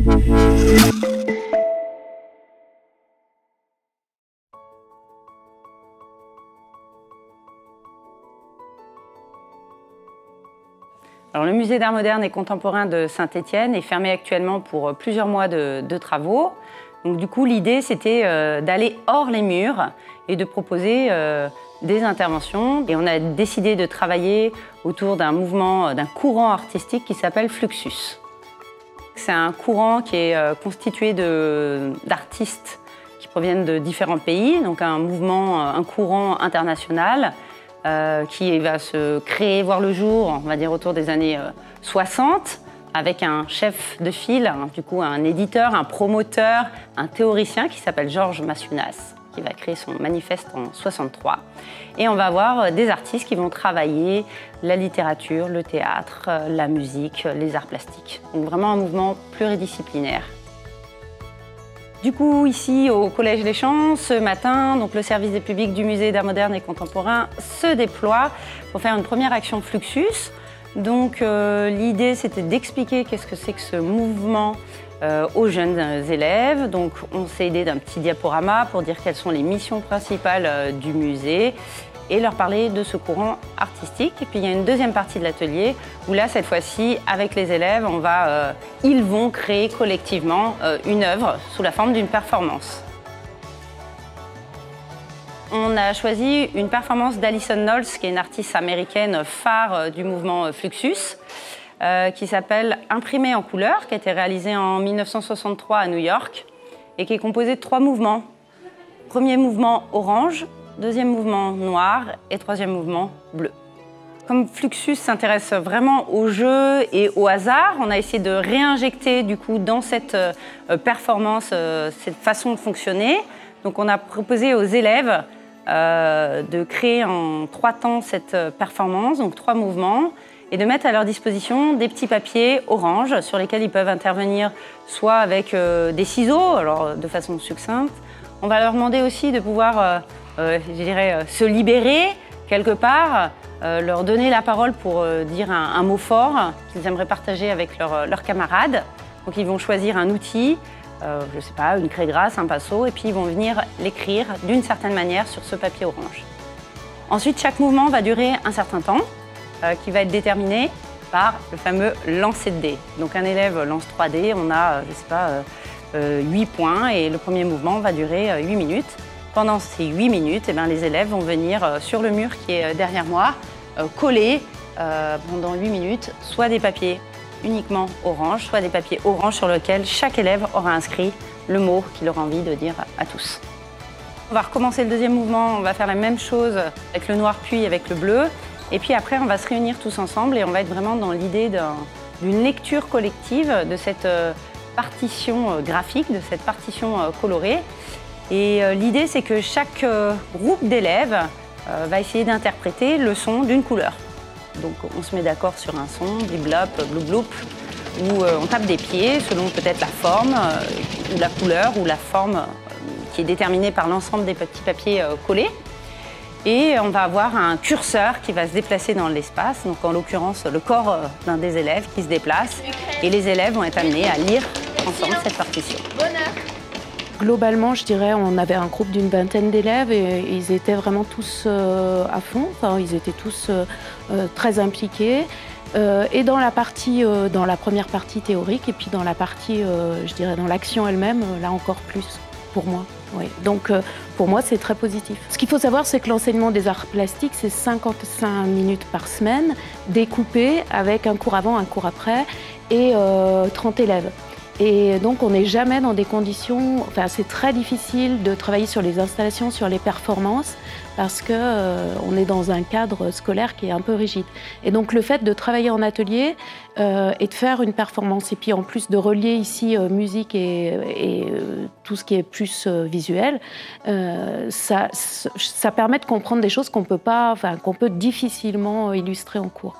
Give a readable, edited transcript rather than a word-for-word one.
Alors, le musée d'art moderne et contemporain de Saint-Étienne est fermé actuellement pour plusieurs mois de travaux. Donc, du coup, l'idée, c'était d'aller hors les murs et de proposer des interventions. Et on a décidé de travailler autour d'un mouvement, d'un courant artistique qui s'appelle Fluxus. C'est un courant qui est constitué d'artistes qui proviennent de différents pays, donc un mouvement, un courant international qui va se créer, voir le jour, on va dire autour des années 60, avec un chef de file, du coup un éditeur, un promoteur, un théoricien qui s'appelle Georges Maciunas, qui va créer son manifeste en 63. Et on va avoir des artistes qui vont travailler la littérature, le théâtre, la musique, les arts plastiques. Donc vraiment un mouvement pluridisciplinaire. Du coup, ici au Collège Les Champs, ce matin, donc, le service des publics du musée d'art moderne et contemporain se déploie pour faire une première action Fluxus. Donc l'idée, c'était d'expliquer qu'est-ce que c'est que ce mouvement aux jeunes élèves. Donc on s'est aidé d'un petit diaporama pour dire quelles sont les missions principales du musée et leur parler de ce courant artistique. Et puis il y a une deuxième partie de l'atelier où là, cette fois-ci, avec les élèves, ils vont créer collectivement une œuvre sous la forme d'une performance. On a choisi une performance d'Alison Knowles, qui est une artiste américaine phare du mouvement Fluxus, qui s'appelle Imprimé en couleur, qui a été réalisée en 1963 à New York et qui est composée de 3 mouvements. Premier mouvement orange, deuxième mouvement noir et troisième mouvement bleu. Comme Fluxus s'intéresse vraiment au jeu et au hasard, on a essayé de réinjecter du coup dans cette performance cette façon de fonctionner. Donc on a proposé aux élèves de créer en 3 temps cette performance, donc 3 mouvements, et de mettre à leur disposition des petits papiers orange sur lesquels ils peuvent intervenir soit avec des ciseaux, alors de façon succincte. On va leur demander aussi de pouvoir, je dirais, se libérer quelque part, leur donner la parole pour dire un mot fort qu'ils aimeraient partager avec leurs camarades. Donc ils vont choisir un outil, je ne sais pas, une craie grasse, un pinceau, et puis ils vont venir l'écrire d'une certaine manière sur ce papier orange. Ensuite, chaque mouvement va durer un certain temps, qui va être déterminé par le fameux lancer de dés. Donc un élève lance 3 dés, on a, je ne sais pas, 8 points, et le premier mouvement va durer 8 minutes. Pendant ces 8 minutes, eh bien, les élèves vont venir sur le mur qui est derrière moi, coller pendant 8 minutes, soit des papiers uniquement orange, soit des papiers orange sur lesquels chaque élève aura inscrit le mot qu'il aura envie de dire à tous. On va recommencer le deuxième mouvement, on va faire la même chose avec le noir puis avec le bleu. Et puis après, on va se réunir tous ensemble et on va être vraiment dans l'idée d'une lecture collective de cette partition graphique, de cette partition colorée. Et l'idée, c'est que chaque groupe d'élèves va essayer d'interpréter le son d'une couleur. Donc on se met d'accord sur un son, blip-blop, bloup-bloup, où on tape des pieds selon peut-être la forme, ou la couleur, ou la forme qui est déterminée par l'ensemble des petits papiers collés. Et on va avoir un curseur qui va se déplacer dans l'espace, donc en l'occurrence le corps d'un des élèves qui se déplace. Et les élèves vont être amenés à lire ensemble cette partition. Globalement, je dirais, on avait un groupe d'une vingtaine d'élèves et ils étaient vraiment tous à fond. Enfin, ils étaient tous très impliqués. Et dans la première partie théorique et puis dans la partie, je dirais, dans l'action elle-même, là encore plus pour moi. Oui. Donc pour moi, c'est très positif. Ce qu'il faut savoir, c'est que l'enseignement des arts plastiques, c'est 55 minutes par semaine, découpé avec un cours avant, un cours après et 30 élèves. Et donc on n'est jamais dans des conditions, enfin c'est très difficile de travailler sur les installations, sur les performances, parce qu'on est dans un cadre scolaire qui est un peu rigide. Et donc le fait de travailler en atelier et de faire une performance, et puis en plus de relier ici musique et tout ce qui est plus visuel, ça permet de comprendre des choses qu'on peut difficilement illustrer en cours.